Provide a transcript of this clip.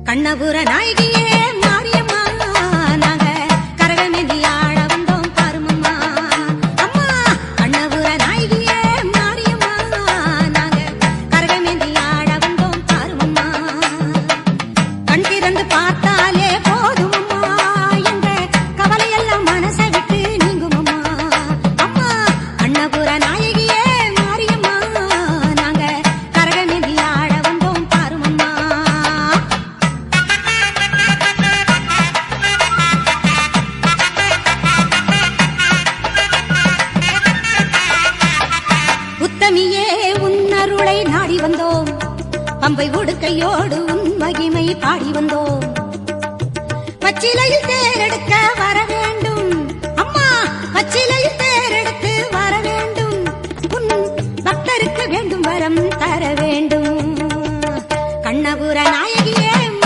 கண்ணபுர நாயகியே மாரியம்மா நாங்க கரகமேந்தி ஆட வந்தோம் பாருமம்மா அம்மா கண்ணபுர நாயகியே மாரியம்மா நாங்க கரகமேந்தி ஆட வந்தோம் பாருமம்மா கண் திறந்து பார்த்தாலே போதுமம்மா எங்க கவலையெல்லாம் மனசை விட்டு நீங்குமம்மா அம்மா கண்ணபுர நாயகியே மாரியம்மா நாங்க கரகமேந்தி ஆட வந்தோம் பாருமம்மா உத்தமியே உன்னருளை நாடி வந்தோம் பம்பை உடுக்கையோடு உன் மகிமை பாடி வந்தோம் பச்சிலையில் தேரெடுக்க வர வேண்டும் அம்மா பச்சிலையில் தேரெடுத்து வர வேண்டும் உன் பக்தருக்கு வேண்டும் வரம் தர வேண்டும் கண்ணபுர